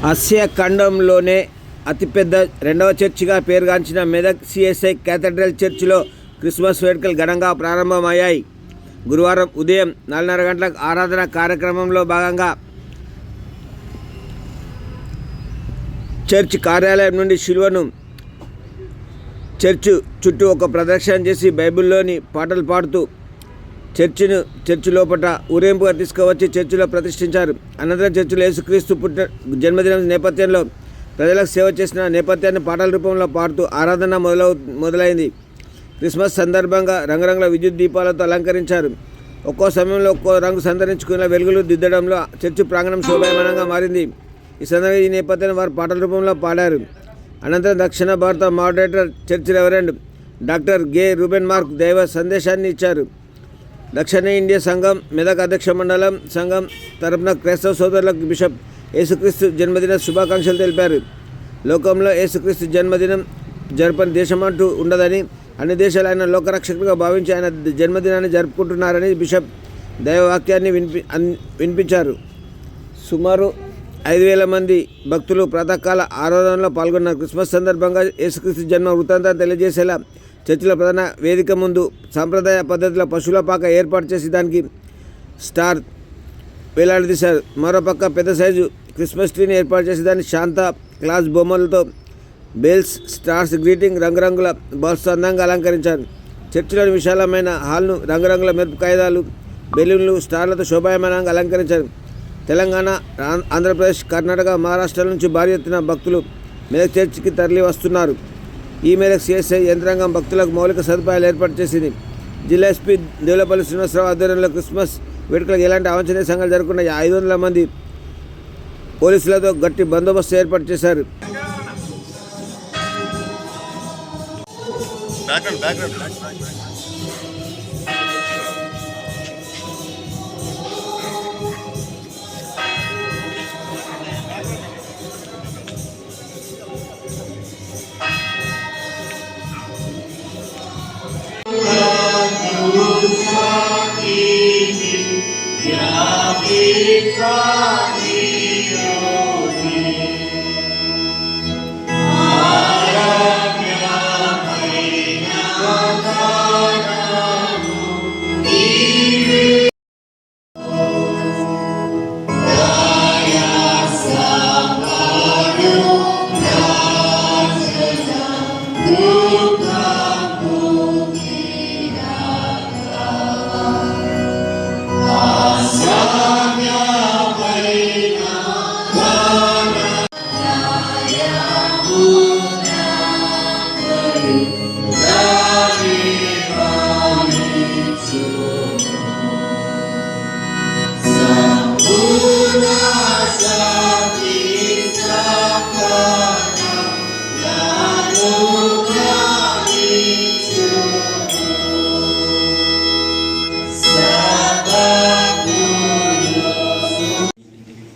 Asia ఖండంలోనే అతిపెద్ద రెండవ చర్చిగా పేరుగాంచిన మెదక్ సిఎస్ఐ కేథడ్రల్ చర్చిలో క్రిస్మస్ వేడుకలు ఘనంగా ప్రారంభమయ్యాయి. గురువారం ఉదయం 4:30 గంటలకు ఆరాధన కార్యక్రమంలో భాగంగా చర్చ్ కార్యాలయం నుండి శిలువను చర్చ్ చుట్టూ ఒక ప్రదక్షిణ చేసి బైబిల్లోని పాటలు పాడుతూ చర్చి లోపల ఊరేంపుగా తీసుకువచ్చి చర్చిలో ప్రతిష్ఠించారు. అనంతరం చర్చిలో యేసుక్రీస్తు జన్మదినం నేపథ్యంలో ప్రజలకు సేవ చేసిన నేపథ్యాన్ని పాటల రూపంలో పాడుతూ ఆరాధన మొదలైంది. క్రిస్మస్ సందర్భంగా రంగురంగుల విద్యుత్ దీపాలతో అలంకరించారు. ఒక్కో సమయంలో ఒక్కో రంగు సంతరించుకున్న వెలుగులు దిద్దడంలో చర్చి ప్రాంగణం శోభాయమానంగా మారింది. ఈ సందర్భంగా ఈ నేపథ్యాన్ని వారు పాటల రూపంలో పాడారు. అనంతరం దక్షిణ భారత మోడరేటర్ చర్చ్ రెవరెండ్ డాక్టర్ గే రూబెన్ మార్క్ దైవ సందేశాన్ని ఇచ్చారు. దక్షిణ ఇండియా సంఘం మెదక్ అధ్యక్ష మండలం సంఘం తరపున క్రైస్తవ సోదరులకు బిషప్ యేసుక్రీస్తు జన్మదిన శుభాకాంక్షలు తెలిపారు. లోకంలో యేసుక్రీస్తు జన్మదినం జరపని దేశమంటూ ఉండదని, అన్ని దేశాలు ఆయన లోకరక్షకుడిగా భావించి ఆయన జన్మదినాన్ని జరుపుకుంటున్నారని బిషప్ దైవవాక్యాన్ని వినిపించారు. సుమారు 5,000 మంది భక్తులు ప్రాతకాల ఆరాధనలో పాల్గొన్నారు. క్రిస్మస్ సందర్భంగా యేసుక్రీస్తు జన్మ వృత్తాంతాన్ని తెలియజేసేలా చర్చిల ప్రధాన వేదిక ముందు సాంప్రదాయ పద్ధతిలో పశువుల పాక ఏర్పాటు చేసి దానికి స్టార్ వేలాడదీశారు. మరోపక్క పెద్ద సైజు క్రిస్మస్ ట్రీని ఏర్పాటు చేసి దాన్ని శాంతా క్లాస్ బొమ్మలతో బెల్స్, స్టార్స్, గ్రీటింగ్ రంగురంగుల బాల్స్తో అందంగా అలంకరించారు. చర్చిలోని విశాలమైన హాల్ను రంగురంగుల మెరుపు కాగితాలు, బెలూన్లు, స్టార్లతో శోభాయమానంగా అలంకరించారు. తెలంగాణ, ఆంధ్రప్రదేశ్, కర్ణాటక, మహారాష్ట్ర నుంచి భారీ ఎత్తున భక్తులు మెదక్ చర్చికి తరలి వస్తున్నారు. ఈ మేరకు సిఎస్ఐ యంత్రాంగం భక్తులకు మౌలిక సదుపాయాలు ఏర్పాటు చేసింది. జిల్లా ఎస్పీ దేవులపల్లి శ్రీనివాసరావు ఆధ్వర్యంలో క్రిస్మస్ వేడుకలకు ఎలాంటి అవాంఛనీయ సంఘాలు జరగకుండా 500 మంది పోలీసులతో గట్టి బందోబస్తు ఏర్పాటు చేశారు.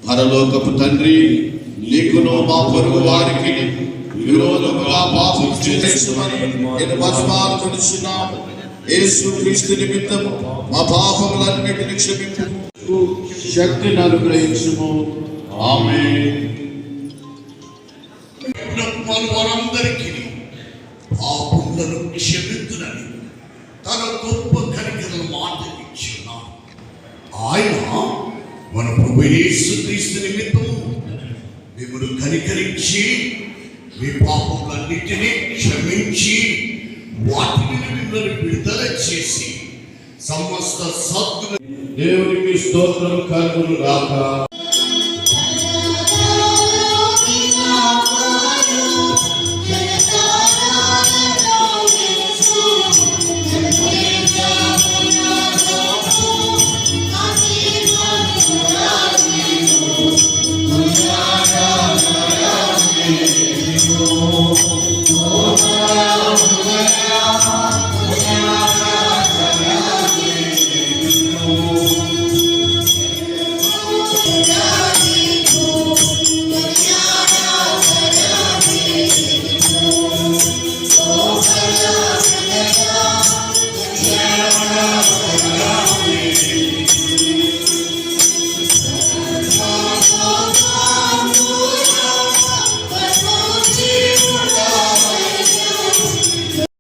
పరలోకపు తండ్రి, నీకును మా పొరుగు వారికి విరోధముగా పాపం చేసేమని నేను వర్షమాలు కొలుస్తున్నాము. యేసుక్రీస్తు నిమిత్తం మా పాపములన్నిటిని క్షమించు, శక్తిని అనుగ్రహించుము. ఆమేన్. వారందరికీ పాపములను క్షమించునని తన గొప్ప కనికరమును మాట ఇచ్చున్నాడు. ఆయన మన ప్రభు యేసుక్రీస్తు నిమిత్తము మిమ్మల్ని కనికరించి మీ పాపములన్నిటినీ క్షమించి వాటిని మిమ్మల్ని విడుదల చేసి సమస్త సద్గుణ దేవునికి స్తోత్రం కలుగును గాక.